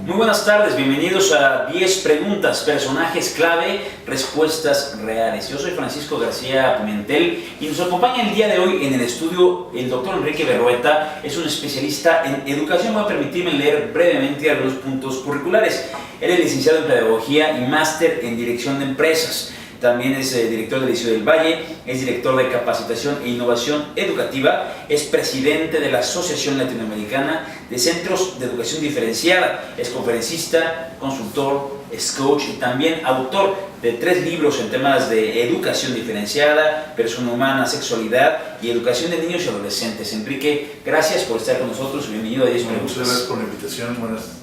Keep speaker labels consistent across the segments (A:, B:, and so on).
A: Muy buenas tardes, bienvenidos a 10 preguntas, personajes clave, respuestas reales. Yo soy Francisco García Pimentel y nos acompaña el día de hoy en el estudio el doctor Enrique Berrueta. Es un especialista en educación. Voy a permitirme leer brevemente algunos puntos curriculares. Él es licenciado en Pedagogía y máster en Dirección de Empresas. También es director del Liceo del Valle, es director de Capacitación e Innovación Educativa, es presidente de la Asociación Latinoamericana de Centros de Educación Diferenciada, es conferencista, consultor, es coach y también autor de 3 libros en temas de educación diferenciada, persona humana, sexualidad y educación de niños y adolescentes. Enrique, gracias por estar con nosotros, bienvenido a 10 Preguntas.
B: Muchas gracias por la invitación, buenas tardes.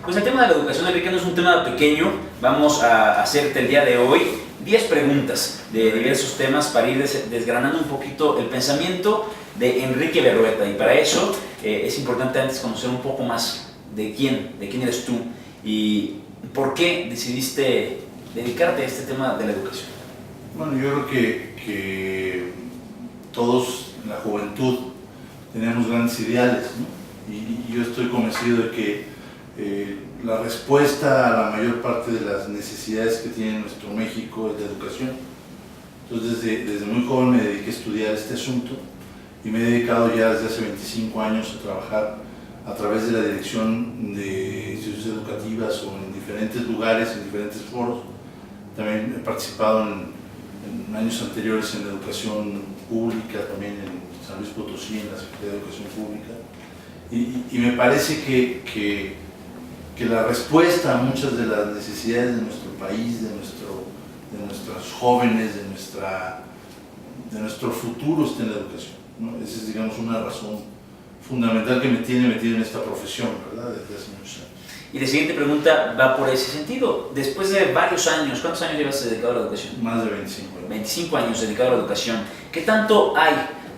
A: Pues el tema de la educación, Enrique, no es un tema pequeño. Vamos a hacerte el día de hoy 10 preguntas de diversos temas para ir desgranando un poquito el pensamiento de Enrique Berrueta. Y para eso es importante antes conocer un poco más de quién eres tú y por qué decidiste dedicarte a este tema de la educación.
B: Bueno, yo creo que todos en la juventud tenemos grandes ideales, ¿no? Y yo estoy convencido de que la respuesta a la mayor parte de las necesidades que tiene nuestro México es de educación. Entonces desde muy joven me dediqué a estudiar este asunto y me he dedicado ya desde hace 25 años a trabajar a través de la dirección de instituciones educativas o en diferentes lugares, en diferentes foros. También he participado en años anteriores en la educación pública, también en San Luis Potosí, en la Secretaría de Educación Pública. Y me parece que la respuesta a muchas de las necesidades de nuestro país, de nuestros jóvenes, de nuestro futuro está en la educación, ¿no? Esa es, digamos, una razón fundamental que me tiene metido en esta profesión, ¿verdad?, desde hace muchos años.
A: Y la siguiente pregunta va por ese sentido. Después de varios años, ¿cuántos años llevas dedicado a la educación?
B: Más de 25 años.
A: 25 años dedicado a la educación. ¿Qué tanto hay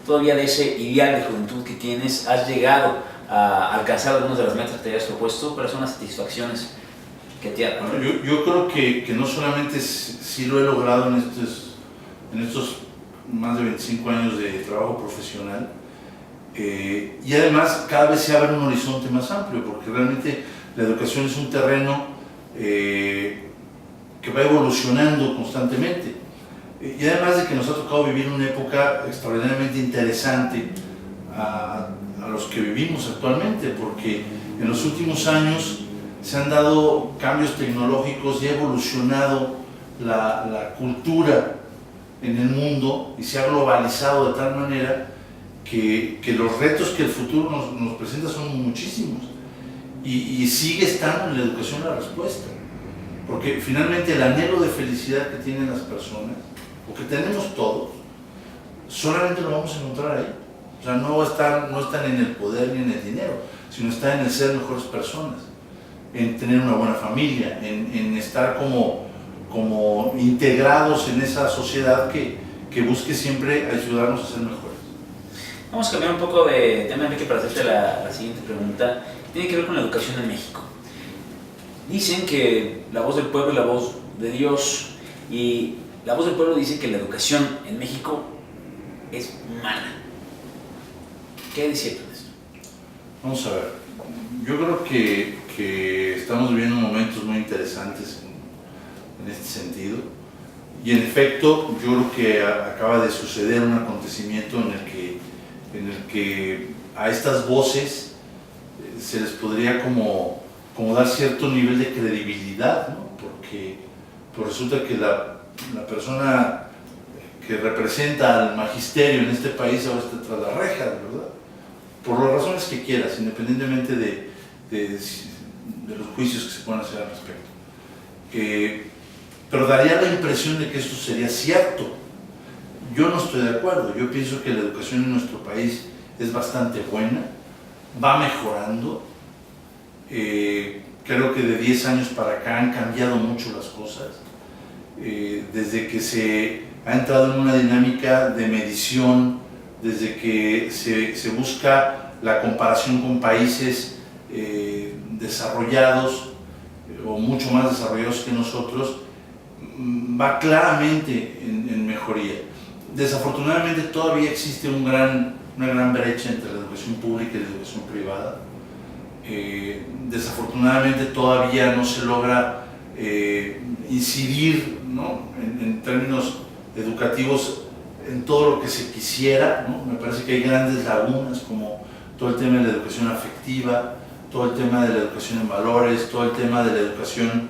A: todavía de ese ideal de juventud que tienes? ¿Has llegado a alcanzar algunas de las metas que te hayas propuesto? ¿Cuáles son las satisfacciones que te han dado?
B: Yo creo que no solamente sí lo he logrado en estos más de 25 años de trabajo profesional, y además cada vez se abre un horizonte más amplio, porque realmente la educación es un terreno que va evolucionando constantemente. Y además de que nos ha tocado vivir una época extraordinariamente interesante a los que vivimos actualmente, porque en los últimos años se han dado cambios tecnológicos y ha evolucionado la cultura en el mundo y se ha globalizado de tal manera que los retos que el futuro nos presenta son muchísimos y sigue estando en la educación la respuesta, porque finalmente el anhelo de felicidad que tienen las personas, o que tenemos todos, solamente lo vamos a encontrar ahí. O sea, no están en el poder ni en el dinero, sino están en el ser mejores personas, en tener una buena familia, en estar como integrados en esa sociedad que busque siempre ayudarnos a ser mejores.
A: Vamos a cambiar un poco de tema, Enrique, para hacerte la siguiente pregunta. Tiene que ver con la educación en México. Dicen que la voz del pueblo es la voz de Dios, y la voz del pueblo dice que la educación en México es mala. ¿Qué es cierto de esto?
B: Vamos a ver, yo creo que estamos viviendo momentos muy interesantes en este sentido, y en efecto yo creo que acaba de suceder un acontecimiento en el que a estas voces se les podría como dar cierto nivel de credibilidad, ¿no? Porque pues resulta que la persona que representa al magisterio en este país ahora está tras las rejas, ¿verdad? Por las razones que quieras, independientemente de los juicios que se puedan hacer al respecto. Pero daría la impresión de que esto sería cierto. Yo no estoy de acuerdo. Yo pienso que la educación en nuestro país es bastante buena, va mejorando. Creo que de 10 años para acá han cambiado mucho las cosas. desde que se ha entrado en una dinámica de medición, desde que se busca la comparación con países desarrollados o mucho más desarrollados que nosotros, va claramente en mejoría. Desafortunadamente todavía existe una gran brecha entre la educación pública y la educación privada. Desafortunadamente todavía no se logra incidir, ¿no?, en términos educativos en todo lo que se quisiera, ¿no? Me parece que hay grandes lagunas, como todo el tema de la educación afectiva, todo el tema de la educación en valores, todo el tema de la educación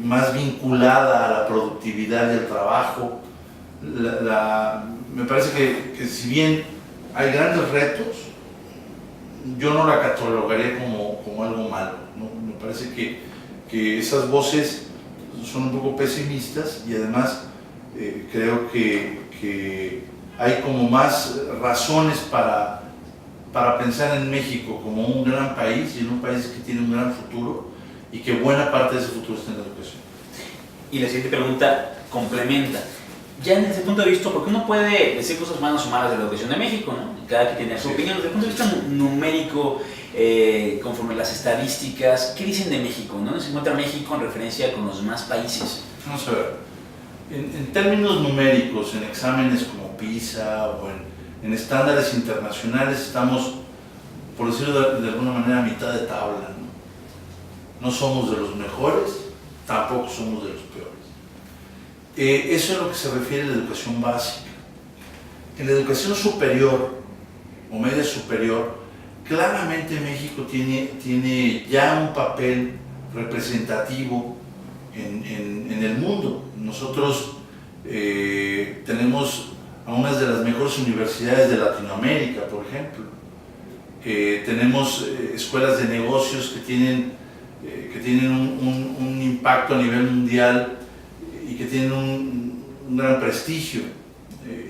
B: más vinculada a la productividad y al trabajo. Me parece que si bien hay grandes retos, yo no la catalogaría como algo malo, ¿no? Me parece que esas voces son un poco pesimistas y además creo que hay como más razones para pensar en México como un gran país y en un país que tiene un gran futuro y que buena parte de ese futuro está en la educación.
A: Y la siguiente pregunta complementa. Ya desde ese punto de vista, porque uno puede decir cosas buenas o malas de la educación de México, ¿no? Cada quien tiene su opinión. Desde el punto de vista numérico, conforme las estadísticas, ¿qué dicen de México? ¿Dónde se encuentra México en referencia con los demás países?
B: Vamos a ver, en términos numéricos, en exámenes como PISA o en estándares internacionales, estamos, por decirlo de alguna manera, a mitad de tabla, ¿no? No somos de los mejores, tampoco somos de los peores. Eso es lo que se refiere a la educación básica. En la educación superior o media superior, claramente México tiene ya un papel representativo en el mundo. Nosotros tenemos a unas de las mejores universidades de Latinoamérica, por ejemplo. Tenemos escuelas de negocios que tienen un impacto a nivel mundial y que tienen un gran prestigio.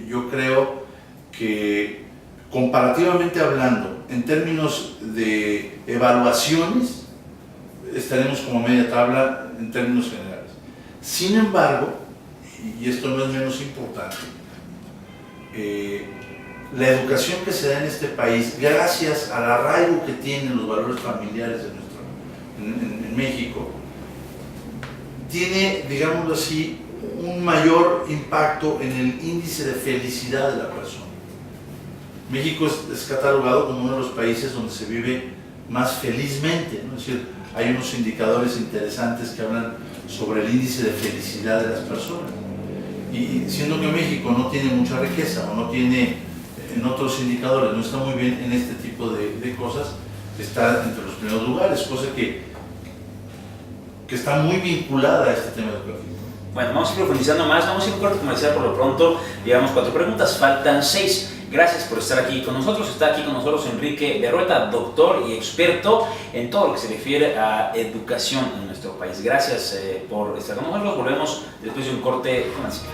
B: Yo creo que, comparativamente hablando, en términos de evaluaciones, estaremos como media tabla en términos generales. Sin embargo, y esto no es menos importante, la educación que se da en este país, gracias al arraigo que tienen los valores familiares en México, tiene, digámoslo así, un mayor impacto en el índice de felicidad de la persona. México es catalogado como uno de los países donde se vive más felizmente, ¿no? Es decir, hay unos indicadores interesantes que hablan sobre el índice de felicidad de las personas. Y siendo que México no tiene mucha riqueza o no tiene en otros indicadores, no está muy bien en este tipo de cosas, está entre los primeros lugares, cosa que está muy vinculada a este tema educativo.
A: Bueno, vamos a ir profundizando más, vamos a ir a un corte comercial por lo pronto. Llevamos 4 preguntas, faltan 6. Gracias por estar aquí con nosotros. Está aquí con nosotros Enrique Berrueta, doctor y experto en todo lo que se refiere a educación en nuestro país. Gracias por estar con nosotros. Volvemos después de un corte comercial.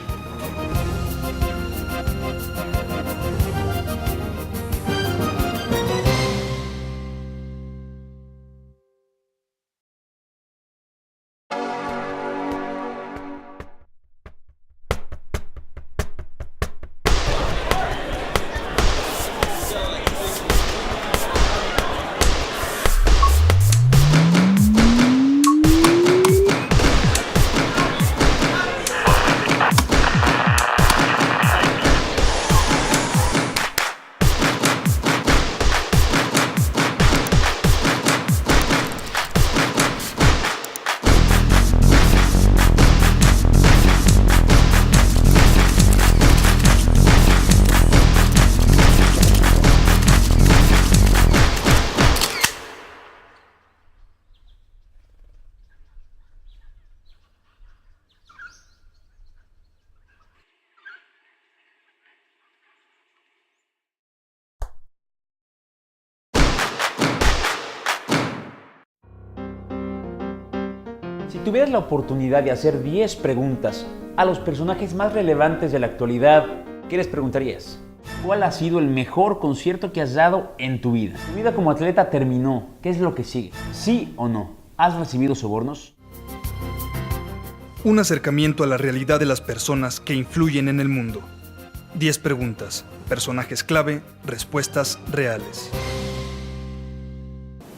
A: Si tuvieras la oportunidad de hacer 10 preguntas a los personajes más relevantes de la actualidad, ¿qué les preguntarías? ¿Cuál ha sido el mejor concierto que has dado en tu vida? Tu vida como atleta terminó. ¿Qué es lo que sigue? ¿Sí o no? ¿Has recibido sobornos?
C: Un acercamiento a la realidad de las personas que influyen en el mundo. 10 preguntas, personajes clave, respuestas reales.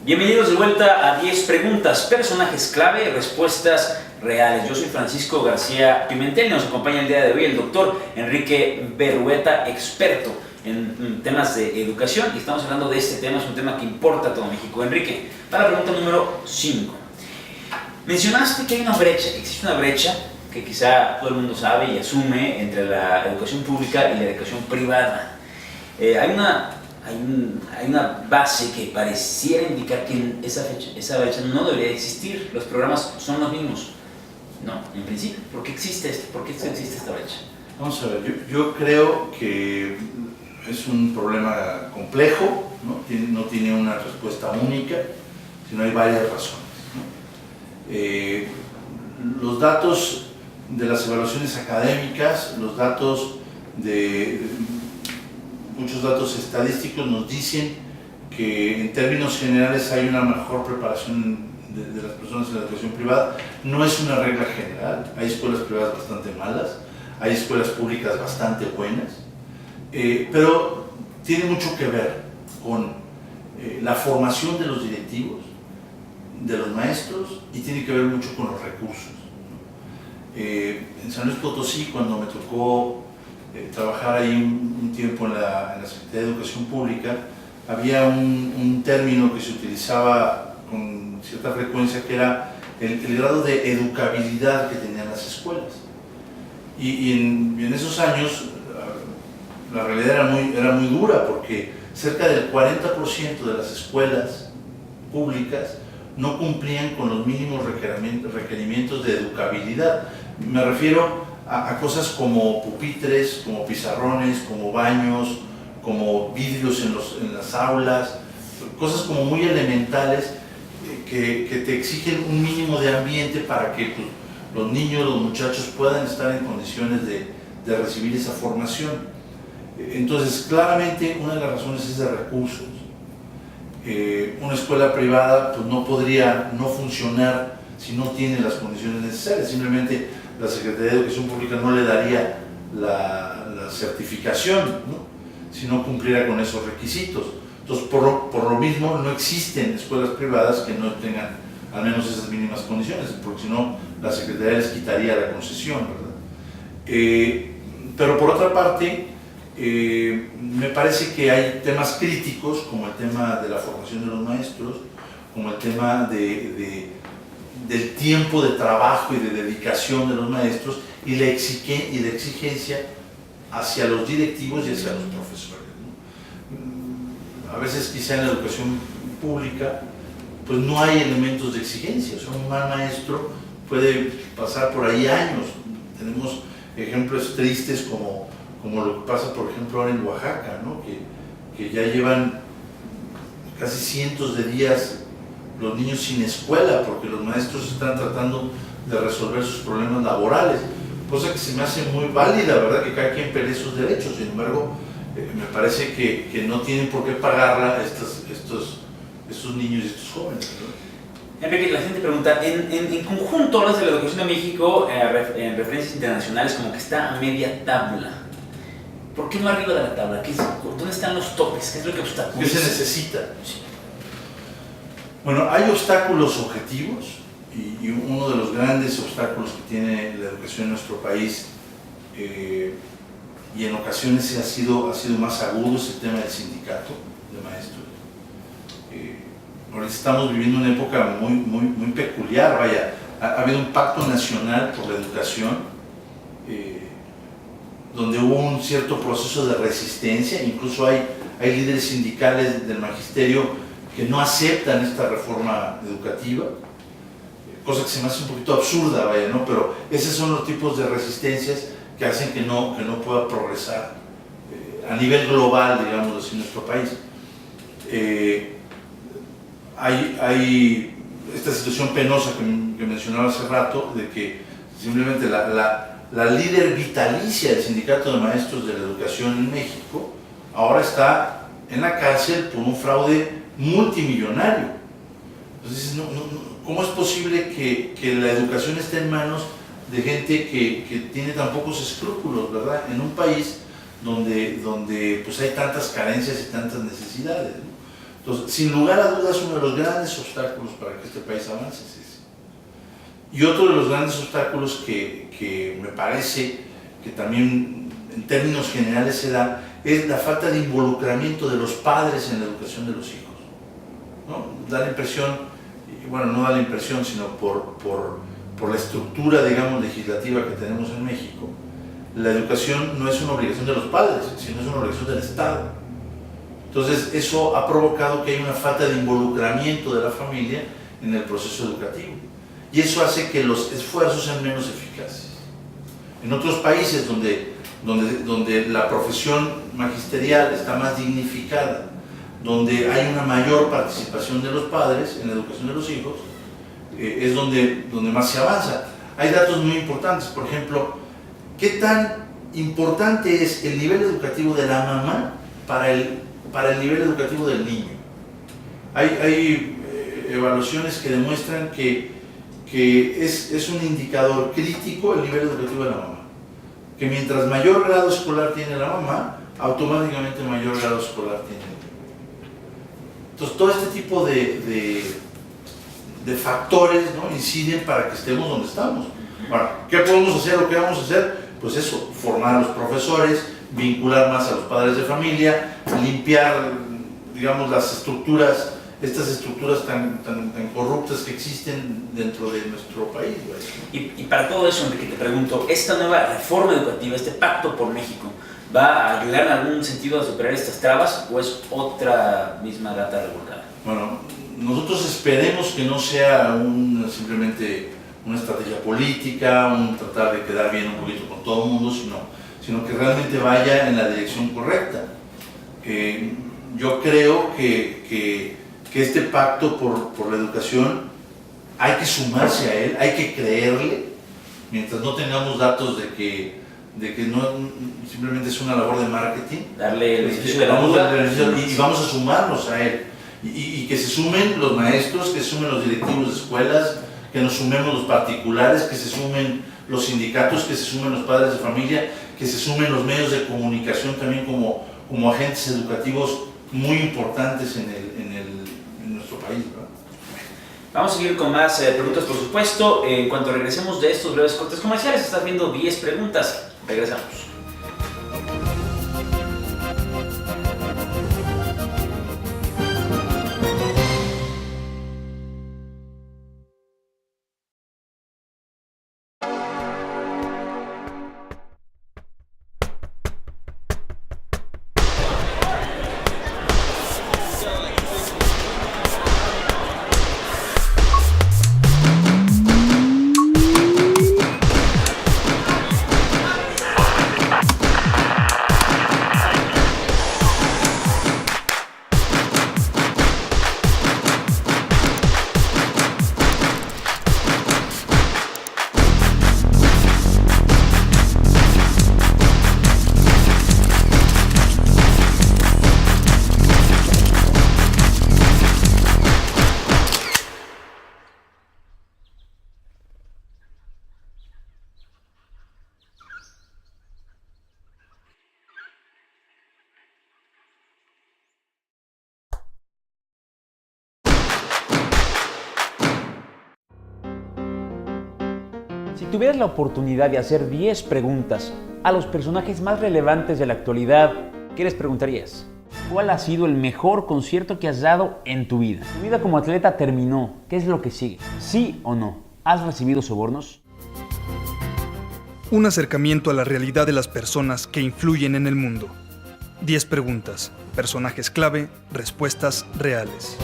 A: Bienvenidos de vuelta a 10 preguntas, personajes clave, respuestas reales. Yo soy Francisco García Pimentel y nos acompaña el día de hoy el doctor Enrique Berrueta, experto en temas de educación, y estamos hablando de este tema, es un tema que importa a todo México. Enrique, para la pregunta número 5. Mencionaste que hay una brecha, que existe una brecha que quizá todo el mundo sabe y asume entre la educación pública y la educación privada. Hay una base que pareciera indicar que esa brecha no debería existir. Los programas son los mismos. No, en principio. ¿Por qué existe esto? ¿Por qué existe esta brecha?
B: Vamos a ver, yo creo que es un problema complejo, no tiene una respuesta única, sino hay varias razones. Los datos de las evaluaciones académicas, muchos datos estadísticos nos dicen que en términos generales hay una mejor preparación de las personas en la educación privada. No es una regla general, hay escuelas privadas bastante malas, hay escuelas públicas bastante buenas, pero tiene mucho que ver con la formación de los directivos, de los maestros, y tiene que ver mucho con los recursos. En San Luis Potosí, cuando me tocó trabajar ahí un tiempo en la Secretaría de Educación Pública, había un término que se utilizaba con cierta frecuencia, que era el grado de educabilidad que tenían las escuelas. Y en esos años la realidad era muy dura, porque cerca del 40% de las escuelas públicas no cumplían con los mínimos requerimientos de educabilidad. Me refiero a cosas como pupitres, como pizarrones, como baños, como vidrios en las aulas, cosas como muy elementales que te exigen un mínimo de ambiente para que los niños, los muchachos puedan estar en condiciones de recibir esa formación. Entonces, claramente una de las razones es de recursos. Una escuela privada pues no podría no funcionar si no tiene las condiciones necesarias. Simplemente la Secretaría de Educación Pública no le daría la certificación, ¿no?, si no cumpliera con esos requisitos. Entonces, por lo mismo, no existen escuelas privadas que no tengan al menos esas mínimas condiciones, porque si no, la Secretaría les quitaría la concesión, ¿verdad? Pero por otra parte, me parece que hay temas críticos, como el tema de la formación de los maestros, como el tema del tiempo de trabajo y de dedicación de los maestros, y la exigencia hacia los directivos y hacia los profesores, ¿no? A veces quizá en la educación pública pues no hay elementos de exigencia. O sea, un mal maestro puede pasar por ahí años. Tenemos ejemplos tristes como lo que pasa, por ejemplo, ahora en Oaxaca, ¿no?, que ya llevan casi cientos de días los niños sin escuela porque los maestros están tratando de resolver sus problemas laborales, cosa que se me hace muy válida, ¿verdad?, que cada quien pelee sus derechos. Sin embargo, me parece que no tienen por qué pagarla estos niños y estos jóvenes, ¿no?
A: Enrique, la gente pregunta, en conjunto hablas de la educación de México en referencias internacionales como que está a media tabla. ¿Por qué no arriba de la tabla? ¿Dónde están los topes? ¿Qué es lo que obstaculiza?
B: ¿Qué se necesita?
A: Sí.
B: Bueno, hay obstáculos objetivos, y uno de los grandes obstáculos que tiene la educación en nuestro país, y en ocasiones ha sido más agudo, es el tema del sindicato de maestros. Ahorita estamos viviendo una época muy peculiar, vaya. Ha habido un pacto nacional por la educación, donde hubo un cierto proceso de resistencia. Incluso hay líderes sindicales del magisterio que no aceptan esta reforma educativa, cosa que se me hace un poquito absurda, vaya, ¿no? Pero esos son los tipos de resistencias que hacen que no pueda progresar a nivel global, digamos así, en nuestro país. Hay esta situación penosa que mencionaba hace rato, de que simplemente la líder vitalicia del Sindicato de Maestros de la Educación en México ahora está en la cárcel por un fraude multimillonario. Entonces, ¿cómo es posible que la educación esté en manos de gente que tiene tan pocos escrúpulos, ¿verdad? En un país donde pues hay tantas carencias y tantas necesidades, ¿no? Entonces, sin lugar a dudas, uno de los grandes obstáculos para que este país avance es ese. Y otro de los grandes obstáculos que me parece que también en términos generales se da es la falta de involucramiento de los padres en la educación de los hijos, ¿no? Da la impresión, bueno, no da la impresión, sino por la estructura, digamos, legislativa que tenemos en México, la educación no es una obligación de los padres, sino es una obligación del Estado. Entonces, eso ha provocado que haya una falta de involucramiento de la familia en el proceso educativo. Y eso hace que los esfuerzos sean menos eficaces. En otros países donde la profesión magisterial está más dignificada, donde hay una mayor participación de los padres en la educación de los hijos, es donde más se avanza. Hay datos muy importantes, por ejemplo, ¿qué tan importante es el nivel educativo de la mamá para el nivel educativo del niño? Hay evaluaciones que demuestran que es un indicador crítico el nivel educativo de la mamá. Que mientras mayor grado escolar tiene la mamá, automáticamente mayor grado escolar tiene el niño. Entonces, todo este tipo de factores, ¿no?, inciden para que estemos donde estamos. Ahora, ¿qué podemos hacer o qué vamos a hacer? Pues eso, formar a los profesores, vincular más a los padres de familia, limpiar, digamos, las estructuras, estas estructuras tan corruptas que existen dentro de nuestro país.
A: Y para todo eso, Enrique, te pregunto, ¿esta nueva reforma educativa, este pacto por México, va a ayudar en algún sentido a superar estas trabas o es otra misma gata revolcada?
B: Bueno, nosotros esperemos que no sea simplemente una estrategia política, un tratar de quedar bien un poquito con todo el mundo, sino que realmente vaya en la dirección correcta. Yo creo que este pacto por la educación hay que sumarse a él, hay que creerle, mientras no tengamos datos de que no simplemente es una labor de marketing,
A: darle el beneficio de la duda
B: y vamos a sumarnos a él, y que se sumen los maestros, que se sumen los directivos de escuelas, que nos sumemos los particulares, que se sumen los sindicatos, que se sumen los padres de familia, que se sumen los medios de comunicación también como agentes educativos muy importantes en nuestro país, ¿verdad?
A: Vamos a seguir con más preguntas, por supuesto. En cuanto regresemos de estos breves cortes comerciales, estás viendo 10 preguntas. Regresamos. Si tuvieras la oportunidad de hacer 10 preguntas a los personajes más relevantes de la actualidad, ¿qué les preguntarías? ¿Cuál ha sido el mejor concierto que has dado en tu vida? ¿Tu vida como atleta terminó? ¿Qué es lo que sigue? ¿Sí o no? ¿Has recibido sobornos?
C: Un acercamiento a la realidad de las personas que influyen en el mundo. 10 preguntas, personajes clave, respuestas reales.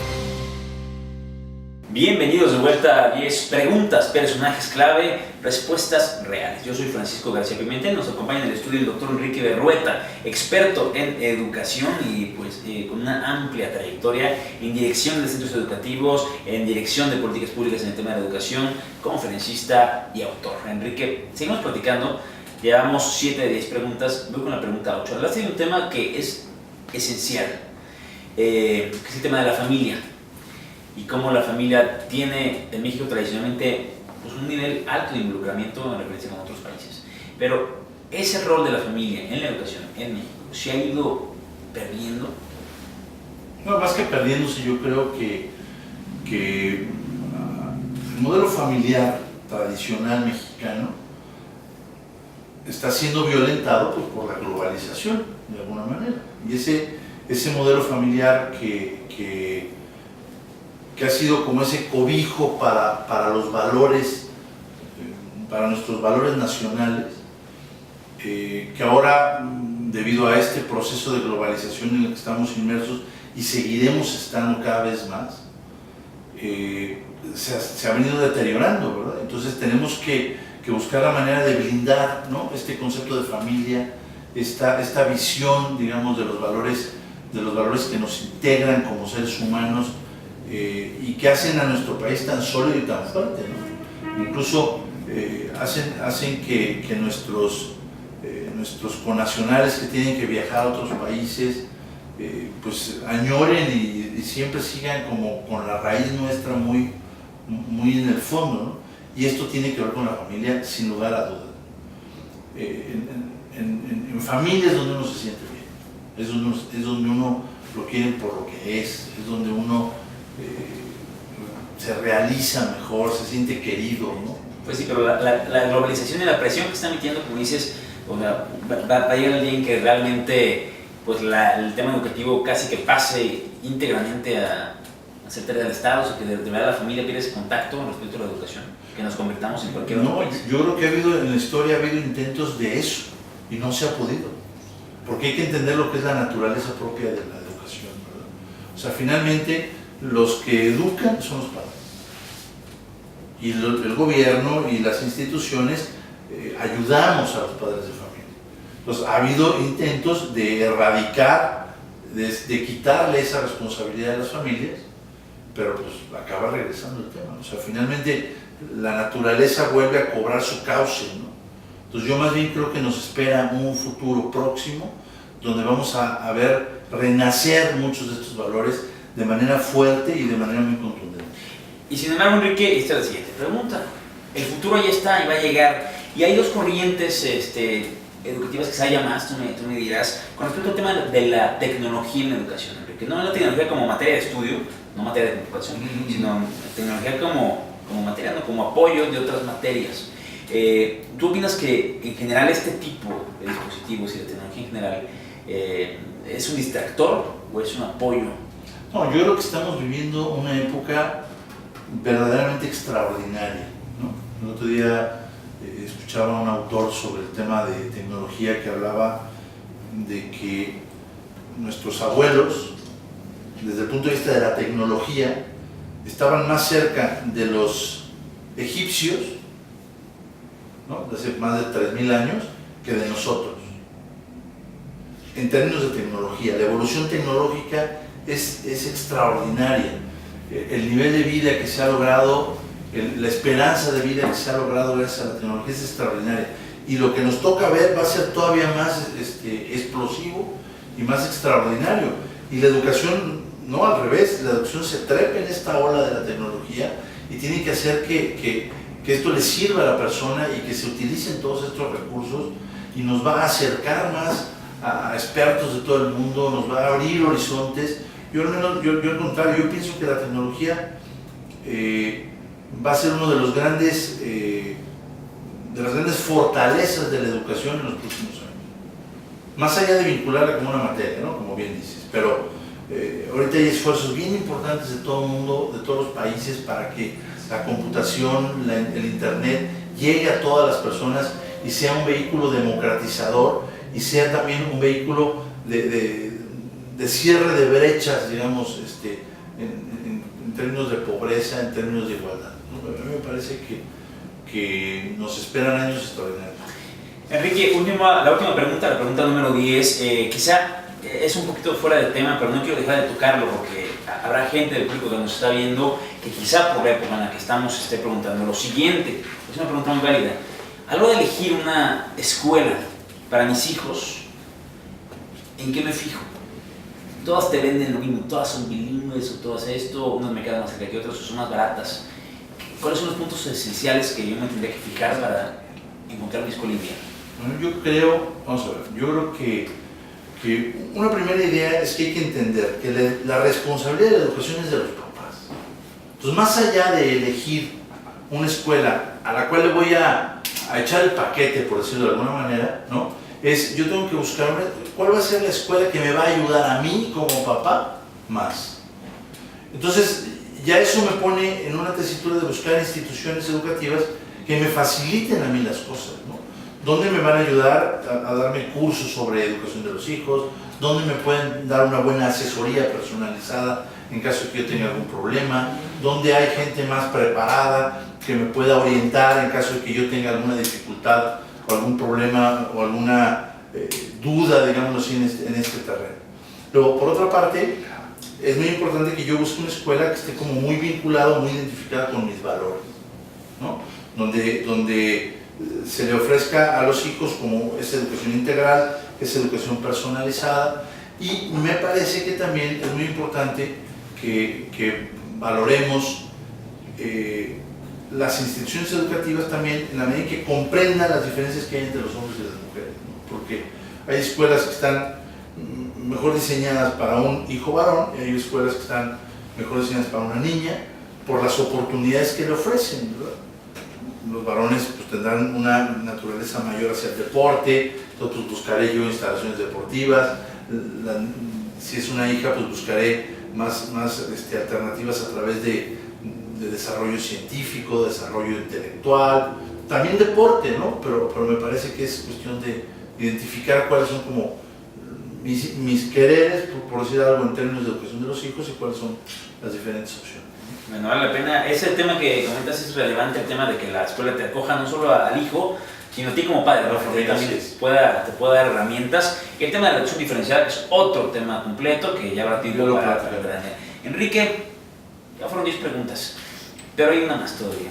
C: Bienvenidos de vuelta a 10 preguntas, personajes clave, respuestas reales. Yo soy Francisco García Pimentel, nos acompaña en el estudio el doctor Enrique Berrueta, experto en educación y pues con una amplia trayectoria en dirección de centros educativos, en dirección de políticas públicas en el tema de la educación, conferencista y autor. Enrique, seguimos platicando, llevamos 7 de 10 preguntas, voy con la pregunta 8. Hablaste de un tema que es esencial, que es el tema de la familia. Y cómo la familia tiene en México tradicionalmente
A: pues, un nivel alto de involucramiento en referencia con otros países. Pero ese rol de la familia en la educación en México se ha ido perdiendo.
B: No, más que perdiéndose, yo creo que el modelo familiar tradicional mexicano está siendo violentado pues, por la globalización, de alguna manera. Y ese modelo familiar que ha sido como ese cobijo para los valores, para nuestros valores nacionales, que ahora, debido a este proceso de globalización en el que estamos inmersos y seguiremos estando cada vez más, se ha venido deteriorando, ¿verdad? Entonces tenemos que buscar la manera de blindar, ¿no?, este concepto de familia, esta visión, digamos, de los valores que nos integran como seres humanos y que hacen a nuestro país tan sólido y tan fuerte, ¿no? Incluso hacen que nuestros connacionales que tienen que viajar a otros países pues añoren y siempre sigan como con la raíz nuestra muy en el fondo, ¿no? Y esto tiene que ver con la familia, sin lugar a duda. En familia es donde uno se siente bien, es donde uno lo quiere por lo que es donde uno se realiza mejor, se siente querido, ¿no?
A: Pues sí, pero la globalización y la presión que está metiendo, como dices, o sea, va a llegar el día en que realmente pues el tema educativo casi que pase íntegramente a ser tarea del Estado, o sea, que de verdad la familia pierde ese contacto respecto a la educación, que nos convirtamos en cualquier otro país.
B: Yo creo que en la historia ha habido intentos de eso y no se ha podido, porque hay que entender lo que es la naturaleza propia de la educación, ¿verdad? O sea, finalmente los que educan son los padres y el gobierno y las instituciones ayudamos a los padres de familia. Entonces ha habido intentos de erradicar, de quitarle esa responsabilidad a las familias, pero pues acaba regresando el tema. O sea, finalmente la naturaleza vuelve a cobrar su cauce, ¿no? Entonces yo más bien creo que nos espera un futuro próximo donde vamos a ver renacer muchos de estos valores de manera fuerte y de manera muy contundente.
A: Y sin embargo, Enrique, esta es la siguiente pregunta. El futuro ya está y va a llegar, y hay dos corrientes educativas que se haya más, tú me dirás, con respecto al tema de la tecnología en la educación, Enrique. No la tecnología como materia de estudio, no materia de computación, sino tecnología como materia, no como apoyo de otras materias. ¿Tú opinas que en general este tipo de dispositivos y de tecnología en general es un distractor o es un apoyo?
B: No, yo creo que estamos viviendo una época verdaderamente extraordinaria, ¿no? El otro día escuchaba a un autor sobre el tema de tecnología que hablaba de que nuestros abuelos, desde el punto de vista de la tecnología, estaban más cerca de los egipcios, ¿no?, de hace más de 3000 años, que de nosotros. En términos de tecnología, la evolución tecnológica es extraordinaria. El nivel de vida que se ha logrado, la esperanza de vida que se ha logrado gracias a la tecnología es extraordinaria. Y lo que nos toca ver va a ser todavía más explosivo y más extraordinario. Y la educación, no al revés, la educación se trepa en esta ola de la tecnología y tiene que hacer que esto le sirva a la persona y que se utilicen todos estos recursos y nos va a acercar más a expertos de todo el mundo, nos va a abrir horizontes. Yo al contrario, yo pienso que la tecnología va a ser uno de los grandes, de las grandes fortalezas de la educación en los próximos años. Más allá de vincularla como una materia, ¿no?, como bien dices, pero ahorita hay esfuerzos bien importantes de todo el mundo, de todos los países, para que la computación, el internet llegue a todas las personas y sea un vehículo democratizador y sea también un vehículo de cierre de brechas, digamos, en términos de pobreza, en términos de igualdad, ¿no? A mí me parece que nos esperan años extraordinarios.
A: Enrique, la última pregunta, la pregunta número 10, quizá es un poquito fuera del tema, pero no quiero dejar de tocarlo porque habrá gente del público que nos está viendo que quizá por la época en la que estamos se esté preguntando lo siguiente. Es una pregunta muy válida. A la hora de elegir una escuela para mis hijos, ¿en qué me fijo? Todas te venden lo mismo, todas son bilingües o todas esto, unas me quedan más cerca que otras o son más baratas. ¿cuáles son los puntos esenciales que yo me tendría que fijar para encontrar una escuela ideal?
B: Bueno, yo creo, vamos a ver, yo creo que una primera idea es que hay que entender que la responsabilidad de la educación es de los papás. Entonces, más allá de elegir una escuela a la cual le voy a echar el paquete, por decirlo de alguna manera, ¿no? Yo tengo que buscar cuál va a ser la escuela que me va a ayudar a mí como papá más. Entonces, ya eso me pone en una tesitura de buscar instituciones educativas que me faciliten a mí las cosas, ¿no? ¿Dónde me van a ayudar a darme cursos sobre educación de los hijos? ¿Dónde me pueden dar una buena asesoría personalizada en caso de que yo tenga algún problema? ¿Dónde hay gente más preparada que me pueda orientar en caso de que yo tenga alguna dificultad o algún problema o alguna duda, digámoslo así, en este terreno? Luego, por otra parte, es muy importante que yo busque una escuela que esté como muy vinculada, muy identificada con mis valores, ¿no? Donde se le ofrezca a los hijos como esa educación integral, esa educación personalizada, y me parece que también es muy importante que valoremos las instituciones educativas también en la medida en que comprendan las diferencias que hay entre los hombres y las mujeres, ¿no? Porque hay escuelas que están mejor diseñadas para un hijo varón y hay escuelas que están mejor diseñadas para una niña por las oportunidades que le ofrecen, ¿verdad? Los varones pues, tendrán una naturaleza mayor hacia el deporte, entonces buscaré yo instalaciones deportivas, si es una hija pues buscaré más alternativas a través de desarrollo científico, desarrollo intelectual, también deporte, ¿no? Pero me parece que es cuestión de identificar cuáles son como mis quereres, por decir algo en términos de educación de los hijos, y cuáles son las diferentes opciones.
A: Bueno, vale la pena. Ese tema que comentas es relevante, el tema de que la escuela te acoja no solo al hijo, sino a ti como padre, ¿no? Porque también te pueda dar herramientas. Y el tema de la reducción diferencial es otro tema completo que ya habrá tiempo para tratar. Enrique, ya fueron 10 preguntas, pero hay una más todavía.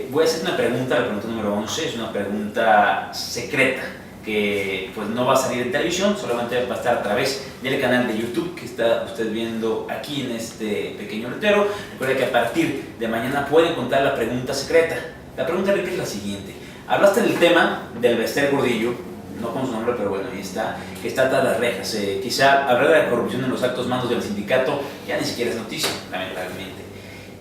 A: Voy a hacer una pregunta, la pregunta número 11, es una pregunta secreta, que pues no va a salir en televisión, solamente va a estar a través del canal de YouTube que está usted viendo aquí en este pequeño letrero. Recuerda que a partir de mañana puede encontrar la pregunta secreta. La pregunta, Enrique, es la siguiente. Hablaste del tema del Bester Gordillo, no con su nombre, pero bueno, ahí está, que está tras las rejas. Quizá hablar de la corrupción en los altos mandos del sindicato ya ni siquiera es noticia, lamentablemente.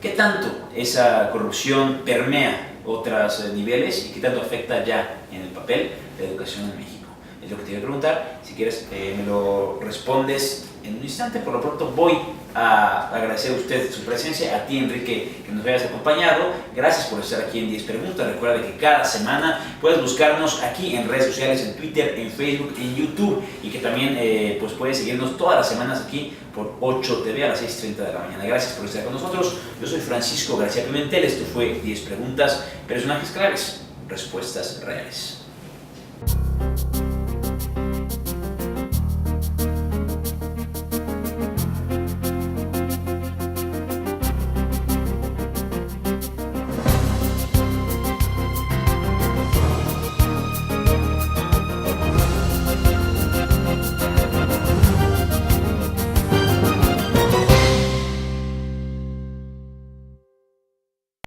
A: ¿Qué tanto esa corrupción permea otros niveles y qué tanto afecta ya en el papel de educación en México? Es lo que te voy a preguntar. Si quieres, me lo respondes en un instante. Por lo pronto voy a agradecer a usted su presencia, a ti, Enrique, que nos hayas acompañado. Gracias por estar aquí en 10 Preguntas. Recuerda que cada semana puedes buscarnos aquí en redes sociales, en Twitter, en Facebook, en YouTube, y que también pues puedes seguirnos todas las semanas aquí por 8 TV a las 6:30 de la mañana. Gracias por estar con nosotros. Yo soy Francisco García Pimentel. Esto fue 10 Preguntas, personajes claves, respuestas reales.